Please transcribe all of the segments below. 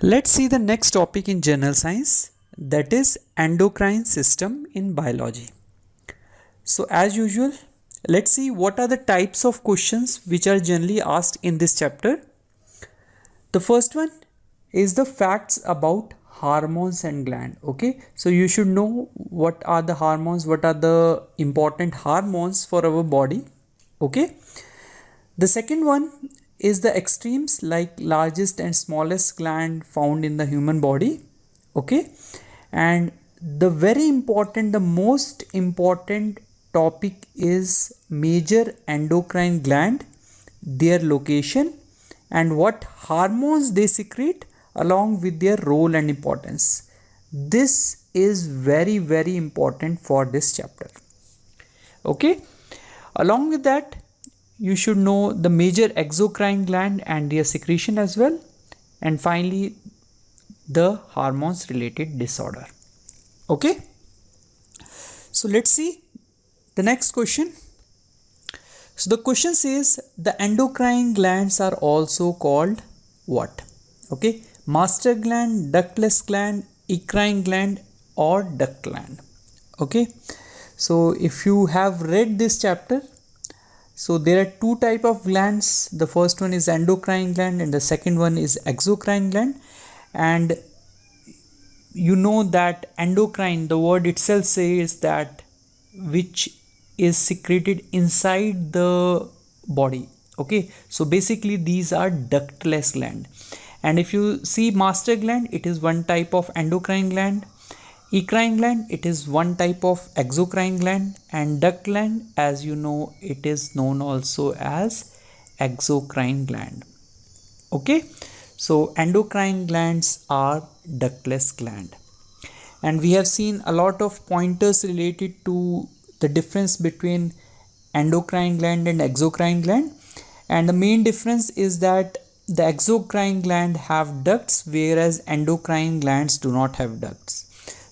Let's see the next topic in general science, that is endocrine system in biology. So as usual, let's see what are the types of questions which are generally asked in this chapter. The first one is the facts about hormones and gland. Okay, so you should know what are the hormones, what are the important hormones for our body. Okay, the second one is the extremes like largest and smallest gland found in the human body. Okay, and the very important, the most important topic is major endocrine gland, their location, and what hormones they secrete along with their role and importance. This is very, very important for this chapter. Okay, along with that, you should know the major exocrine gland and their secretion as well, and finally the hormones related disorder. Okay, so let's see the next question. So the question says the endocrine glands are also called what? Okay, master gland, ductless gland, eccrine gland, or duct gland. Okay, so if you have read this chapter, so there are two type of glands. The first one is endocrine gland and the second one is exocrine gland. And you know that endocrine, the word itself says that which is secreted inside the body. Okay, so basically these are ductless gland. And if you see master gland, it is one type of endocrine gland. Eccrine gland, it is one type of exocrine gland, and duct gland, as you know, it is known also as exocrine gland. Okay, so endocrine glands are ductless gland, and we have seen a lot of pointers related to the difference between endocrine gland and exocrine gland. And the main difference is that the exocrine gland have ducts, whereas endocrine glands do not have ducts.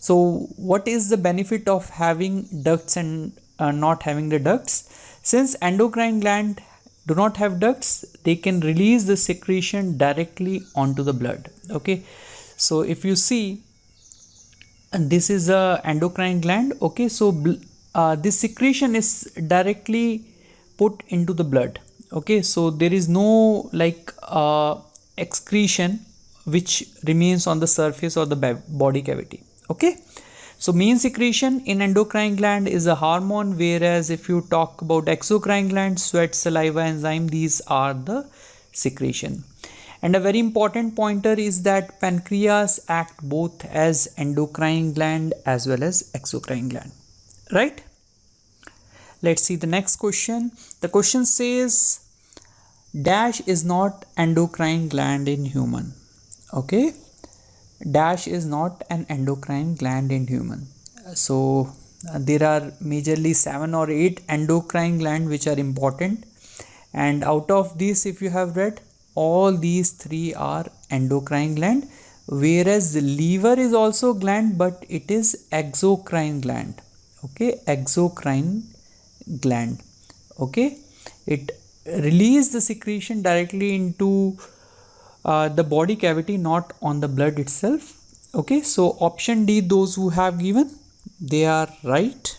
So what is the benefit of having ducts and not having the ducts? Since endocrine gland do not have ducts, they can release the secretion directly onto the blood. Okay, so if you see, and this is a endocrine gland. Okay, so this secretion is directly put into the blood. Okay, so there is no like excretion which remains on the surface or the body cavity. Okay, so main secretion in endocrine gland is a hormone, whereas if you talk about exocrine gland, sweat, saliva, enzyme, these are the secretion. And a very important pointer is that pancreas act both as endocrine gland as well as exocrine gland, right? Let's see the next question. The question says dash is not endocrine gland in human. Okay, dash is not an endocrine gland in human. So there are majorly 7 or 8 endocrine gland which are important, and out of these, if you have read, all these 3 are endocrine gland, whereas the liver is also gland, but it is exocrine gland. Okay, exocrine gland. Okay, it releases the secretion directly into the body cavity, not on the blood itself. Okay, so option D, those who have given, they are right.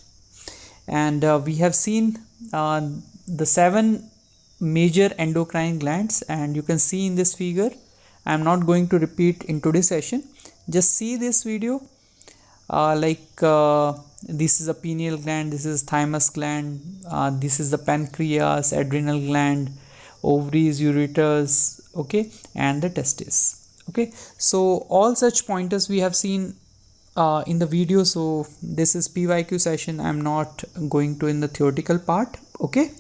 And we have seen the 7 major endocrine glands, and you can see in this figure. I am not going to repeat in today's session, just see this video. This is a pineal gland, this is thymus gland, this is the pancreas, adrenal gland, ovaries, ureters, okay, and the testes. Okay, so all such pointers we have seen in the video. So this is PYQ session, I am not going to in the theoretical part. Okay,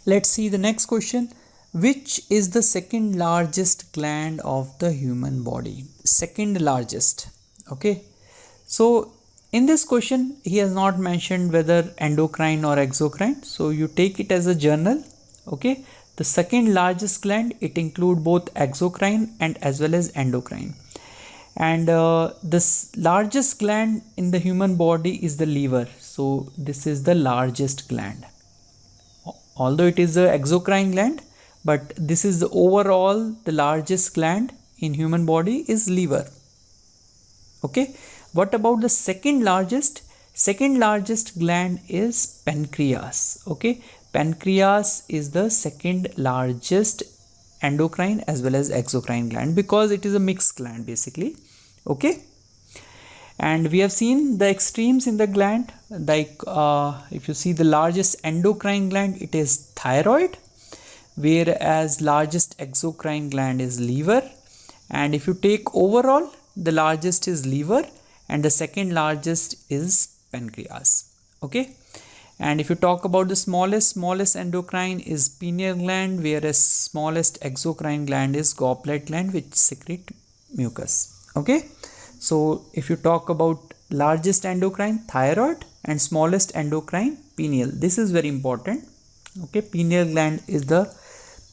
let's see the next question. Which is the second largest gland of the human body? Second largest. Okay, so in this question he has not mentioned whether endocrine or exocrine, so you take it as a general. Okay, the second largest gland, it include both exocrine and as well as endocrine. And this largest gland in the human body is the liver. So this is the largest gland, although it is the exocrine gland, but this is the overall the largest gland in human body is liver. Okay. What about the second largest? Second largest gland is pancreas. Okay. Pancreas is the second largest endocrine as well as exocrine gland because it is a mixed gland basically. Okay. And we have seen the extremes in the gland, like if you see the largest endocrine gland, it is thyroid, whereas largest exocrine gland is liver. And if you take overall, the largest is liver and the second largest is pancreas. Okay. And if you talk about the smallest endocrine is pineal gland, whereas smallest exocrine gland is gallbladder gland, which secrete mucus. Okay. So if you talk about largest endocrine, thyroid, and smallest endocrine, pineal. This is very important. Okay, pineal gland is the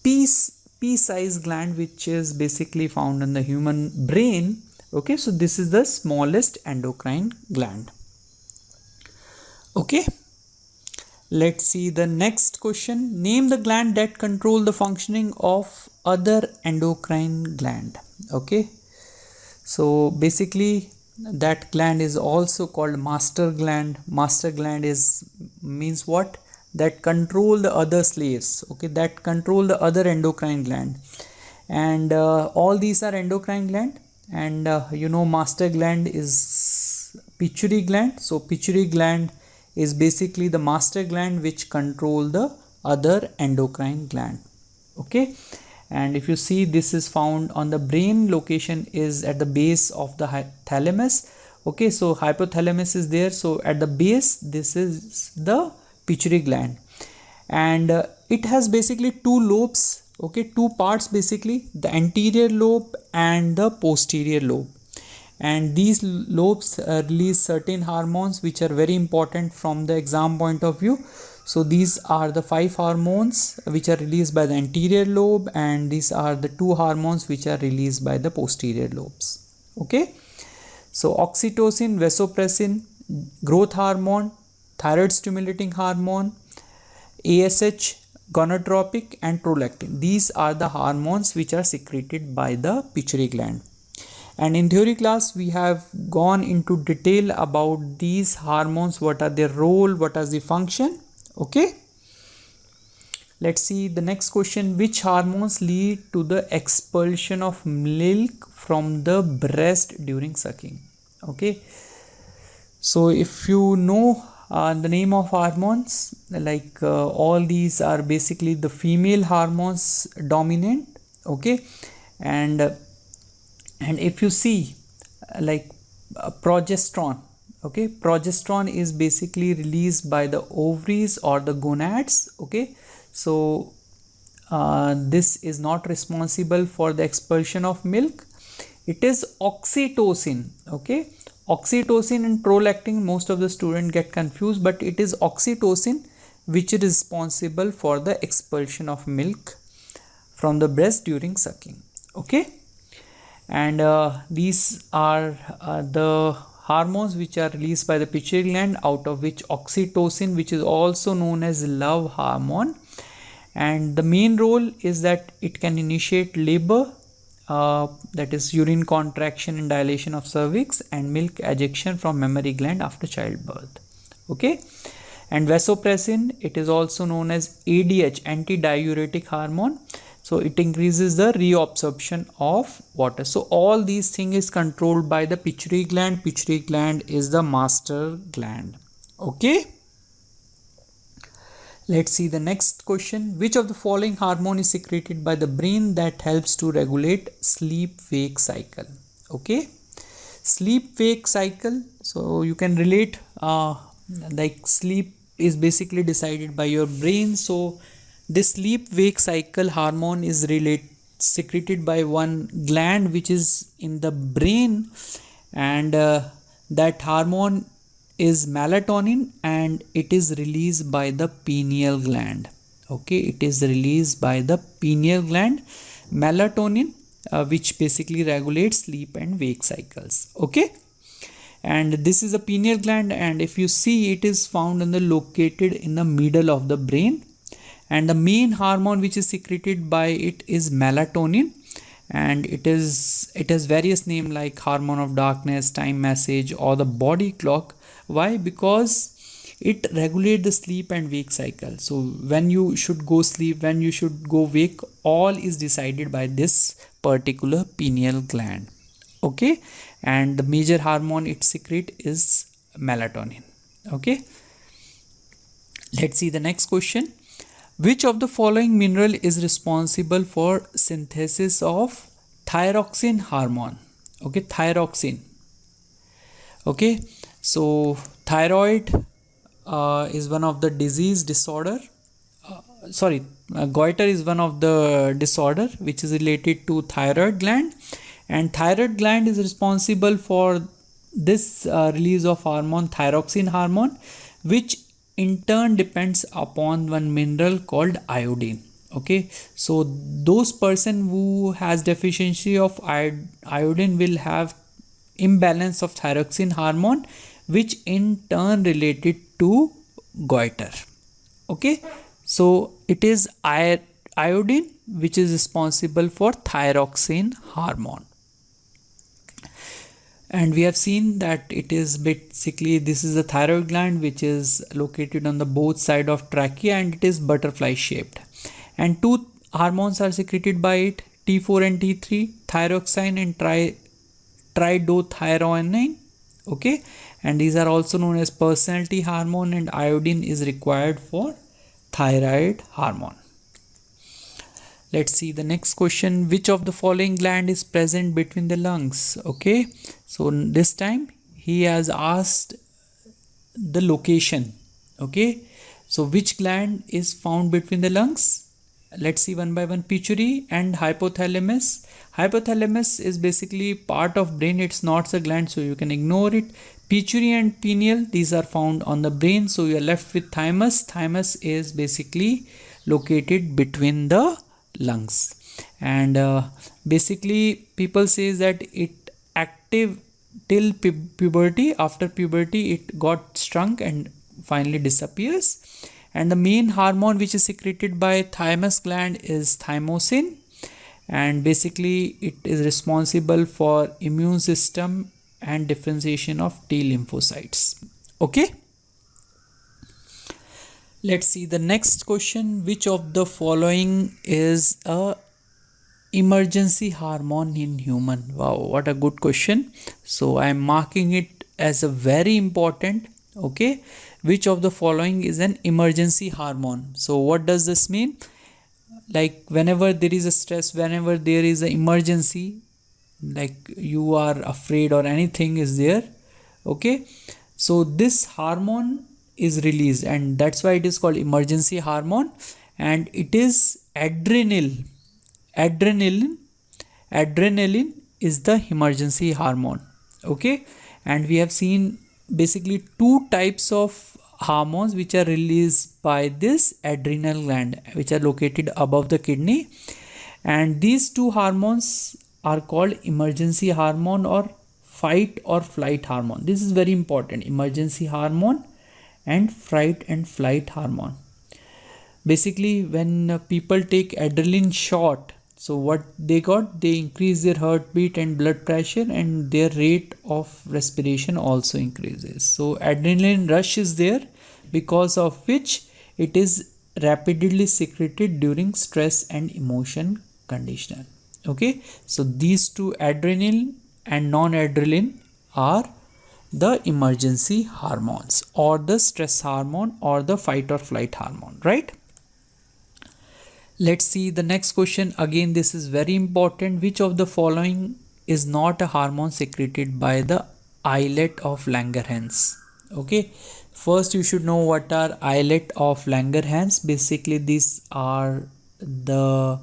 pea-sized gland which is basically found in the human brain. Okay, so this is the smallest endocrine gland. Okay, let's see the next question. Name the gland that control the functioning of other endocrine gland. Okay. So basically that gland is also called master gland. Master gland means what? That control the other slaves. Okay, that control the other endocrine gland. And all these are endocrine gland. And master gland is pituitary gland. So pituitary gland is basically the master gland which control the other endocrine gland. Okay. And if you see, this is found on the brain. Location is at the base of the thalamus. Okay, so hypothalamus is there. So at the base, this is the pituitary gland. And it has basically two lobes. Okay, two parts basically, the anterior lobe and the posterior lobe. And these lobes release certain hormones which are very important from the exam point of view. So these are the 5 hormones which are released by the anterior lobe, and these are the 2 hormones which are released by the posterior lobes. Okay. So oxytocin, vasopressin, growth hormone, thyroid stimulating hormone, ASH, gonadotropic, and prolactin. These are the hormones which are secreted by the pituitary gland. And in theory class, we have gone into detail about these hormones, what are their role, what is the function. Okay, let's see the next question. Which hormones lead to the expulsion of milk from the breast during sucking? Okay, so if you know the name of hormones, like all these are basically the female hormones dominant. Okay, and if you see like progesterone. Okay, progesterone is basically released by the ovaries or the gonads. Okay, so this is not responsible for the expulsion of milk. It is oxytocin. Okay, oxytocin and prolactin, most of the students get confused, but it is oxytocin which is responsible for the expulsion of milk from the breast during sucking. Okay, and these are the hormones which are released by the pituitary gland, out of which oxytocin, which is also known as love hormone, and the main role is that it can initiate labor, that is urine contraction and dilation of cervix, and milk ejection from mammary gland after childbirth. Okay, and vasopressin, it is also known as ADH, antidiuretic hormone. So it increases the reabsorption of water. So all these things is controlled by the pituitary gland. Pituitary gland is the master gland. Okay. Let's see the next question. Which of the following hormone is secreted by the brain that helps to regulate sleep-wake cycle? Okay. Sleep-wake cycle. So you can relate like sleep is basically decided by your brain. So this sleep-wake cycle hormone is secreted by one gland which is in the brain, and that hormone is melatonin, and it is released by the pineal gland. Okay, it is released by the pineal gland, melatonin, which basically regulates sleep and wake cycles. Okay, and this is a pineal gland, and if you see, it is found located in the middle of the brain. And the main hormone which is secreted by it is melatonin, and it is it has various name like hormone of darkness, time message, or the body clock. Why? Because it regulates the sleep and wake cycle. So when you should go sleep, when you should go wake, all is decided by this particular pineal gland. Okay, and the major hormone it secrete is melatonin. Okay, let's see the next question. Which of the following mineral is responsible for synthesis of thyroxine hormone? Okay, thyroxine. Okay, so thyroid is one of the disease disorder. Goiter is one of the disorder which is related to thyroid gland, and thyroid gland is responsible for this release of hormone, thyroxine hormone, which in turn depends upon one mineral called iodine. Okay, so those person who has deficiency of iodine will have imbalance of thyroxine hormone, which in turn related to goiter. Okay, so it is iodine which is responsible for thyroxine hormone, and we have seen that it is basically, this is the thyroid gland which is located on the both side of trachea, and it is butterfly shaped, and two hormones are secreted by it, T4 and T3, thyroxine and tridothyronine. Okay, and these are also known as personality hormone, and iodine is required for thyroid hormone. Let's see the next question. Which of the following gland is present between the lungs? Okay, so this time he has asked the location. Okay, so which gland is found between the lungs? Let's see one by one. Pituitary and hypothalamus. Hypothalamus is basically part of brain, it's not a gland, so you can ignore it. Pituitary and pineal, these are found on the brain, so you are left with thymus. Thymus is basically located between the lungs, and basically people says that it active till puberty. After puberty it got shrunk and finally disappears, and the main hormone which is secreted by thymus gland is thymosin, and basically it is responsible for immune system and differentiation of T lymphocytes. Okay, let's see the next question. Which of the following is a emergency hormone in human? Wow, what a good question. So I am marking it as a very important. Okay, which of the following is an emergency hormone? So what does this mean? Like whenever there is a stress, whenever there is an emergency, like you are afraid or anything is there, okay, so this hormone is released, and that's why it is called emergency hormone, and it is adrenaline is the emergency hormone. Okay, and we have seen basically two types of hormones which are released by this adrenal gland, which are located above the kidney, and these two hormones are called emergency hormone or fight or flight hormone. This is very important, emergency hormone and fight and flight hormone. Basically when people take adrenaline shot, so what they got, they increase their heartbeat and blood pressure, and their rate of respiration also increases. So adrenaline rush is there, because of which it is rapidly secreted during stress and emotion conditional. Okay, so these two, adrenaline and non-adrenaline, are the emergency hormones, or the stress hormone, or the fight or flight hormone, right? Let's see the next question. Again, this is very important. Which of the following is not a hormone secreted by the islet of Langerhans? Okay, first you should know what are islet of Langerhans. Basically these are the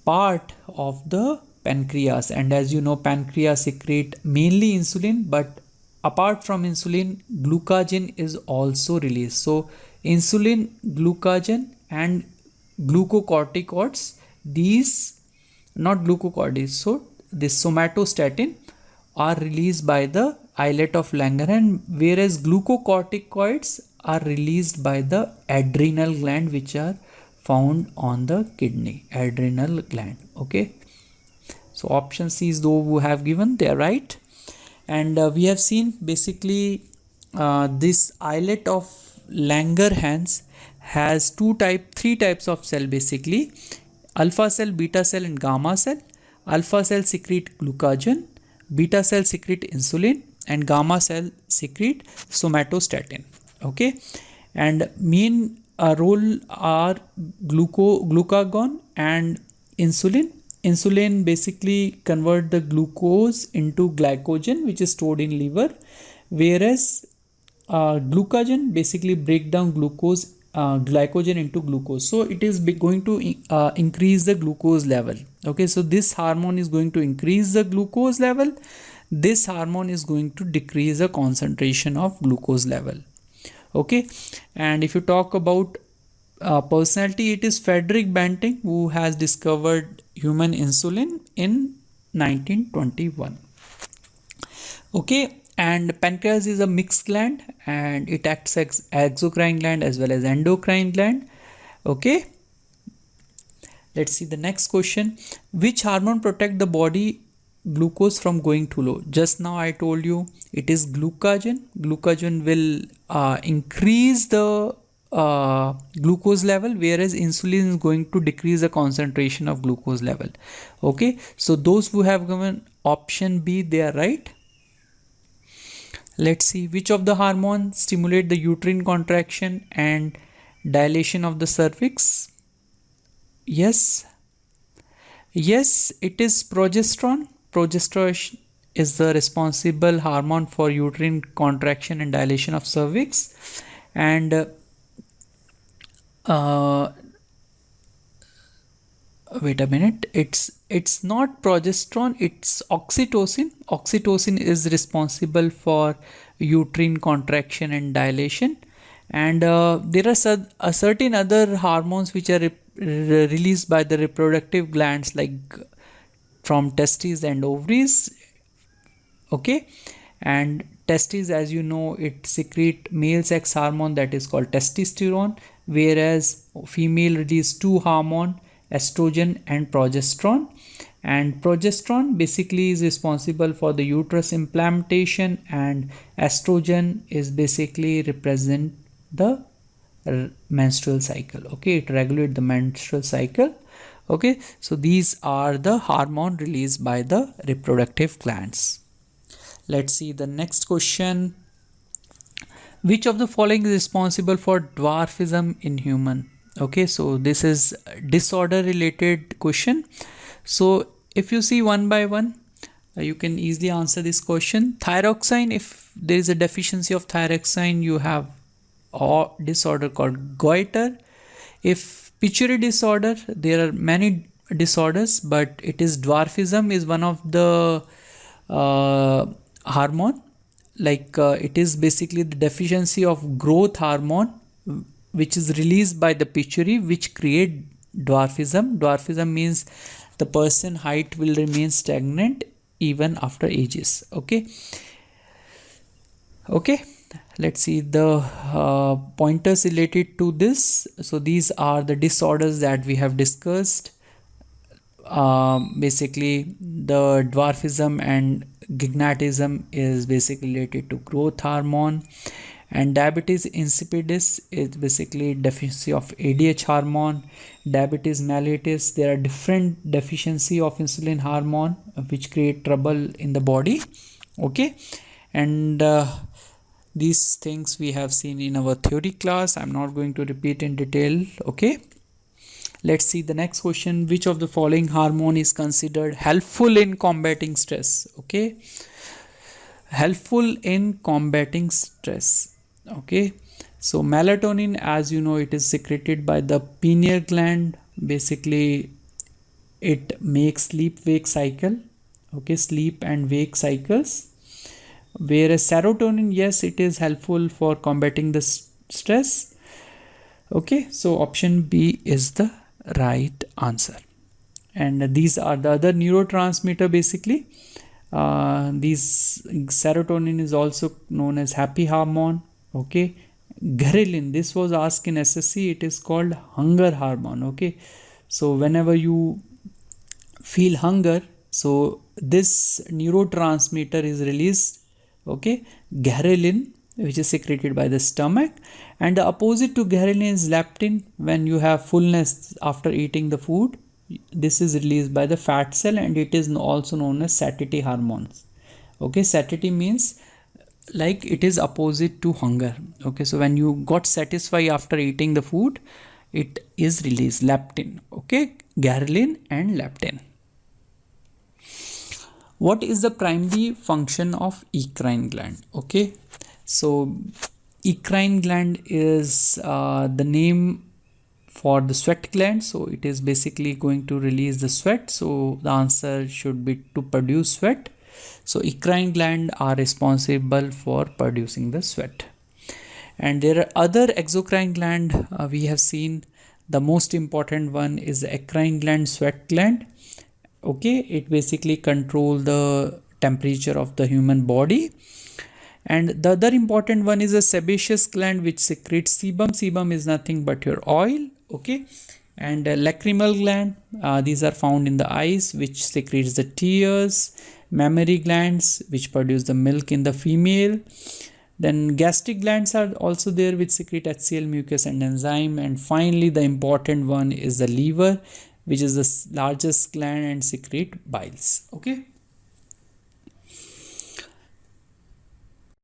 part of the pancreas, and as you know, pancreas secrete mainly insulin, but apart from insulin, glucagon is also released. So insulin, glucagon and glucocorticoids, these, not glucocorticoids, so this somatostatin are released by the islet of Langerhans, whereas glucocorticoids are released by the adrenal gland, which are found on the kidney, adrenal gland. Okay, So option C is those who have given, they are right. And we have seen basically this islet of Langerhans has three types of cell basically: alpha cell, beta cell, and gamma cell. Alpha cell secrete glucagon, beta cell secrete insulin, and gamma cell secrete somatostatin. Okay, and main role are glucagon and insulin. Insulin basically convert the glucose into glycogen, which is stored in liver, whereas glucagon basically break down glycogen into glucose. So it is going to increase the glucose level. Okay, so this hormone is going to increase the glucose level. This hormone is going to decrease the concentration of glucose level. Okay, and if you talk about personality, it is Frederick Banting who has discovered human insulin in 1921. Okay, and pancreas is a mixed gland and it acts as exocrine gland as well as endocrine gland. Okay, let's see the next question. Which hormone protect the body glucose from going too low? Just now I told you it is glucagon. Glucagon will increase the glucose level, whereas insulin is going to decrease the concentration of glucose level. Okay, so those who have given option B, they are right. Let's see which of the hormones stimulate the uterine contraction and dilation of the cervix. Yes, it is progesterone. Progesterone is the responsible hormone for uterine contraction and dilation of cervix. And wait a minute, it's not progesterone, it's oxytocin. Oxytocin is responsible for uterine contraction and dilation. And there are certain other hormones which are released by the reproductive glands, like from testes and ovaries. Okay, and testes, as you know, it secrete male sex hormone that is called testosterone, whereas female release two hormone, estrogen and progesterone. And progesterone basically is responsible for the uterus implantation, and estrogen is basically represent the menstrual cycle. Okay, it regulates the menstrual cycle. Okay, so these are the hormone released by the reproductive glands. Let's see the next question. Which of the following is responsible for dwarfism in human? Okay, so this is disorder related question. So if you see one by one, you can easily answer this question. Thyroxine, if there is a deficiency of thyroxine, you have a disorder called goiter. If pituitary disorder, there are many disorders, but it is dwarfism is one of the hormone. Like it is basically the deficiency of growth hormone which is released by the pituitary, which create dwarfism. Dwarfism means the person height will remain stagnant even after ages. Okay, let's see the pointers related to this. So these are the disorders that we have discussed. Basically the dwarfism and gignatism is basically related to growth hormone, and diabetes insipidus is basically deficiency of ADH hormone. Diabetes mellitus, there are different deficiency of insulin hormone which create trouble in the body. Okay, and these things we have seen in our theory class. I'm not going to repeat in detail. Okay, let's see the next question. Which of the following hormone is considered helpful in combating stress? Okay, helpful in combating stress. Okay, so melatonin, as you know, it is secreted by the pineal gland. Basically it makes sleep wake cycle. Okay, sleep and wake cycles. Whereas serotonin, yes, it is helpful for combating the stress. Okay, so option B is the right answer. And these are the other neurotransmitter. Basically these serotonin is also known as happy hormone. Okay, ghrelin, this was asked in SSC, it is called hunger hormone. Okay, so whenever you feel hunger, So this neurotransmitter is released, okay, ghrelin, which is secreted by the stomach, and the opposite to ghrelin is leptin. When you have fullness after eating the food, this is released by the fat cell, and it is also known as satiety hormones. Okay, satiety means like it is opposite to hunger. Okay, so when you got satisfied after eating the food, it is released leptin. Okay, ghrelin and leptin. What is the primary function of endocrine gland? Okay, so endocrine gland is the name for the sweat gland. So it is basically going to release the sweat. So the answer should be to produce sweat. So endocrine gland are responsible for producing the sweat. And there are other exocrine gland we have seen. The most important one is the eccrine gland, sweat gland. Okay, it basically control the temperature of the human body. And the other important one is a sebaceous gland, which secretes sebum. Sebum is nothing but your oil. Okay, and lacrimal gland, these are found in the eyes, which secretes the tears. Mammary glands, which produce the milk in the female. Then gastric glands are also there, which secrete HCl, mucus and enzyme. And finally the important one is the liver, which is the largest gland and secrete biles. Okay,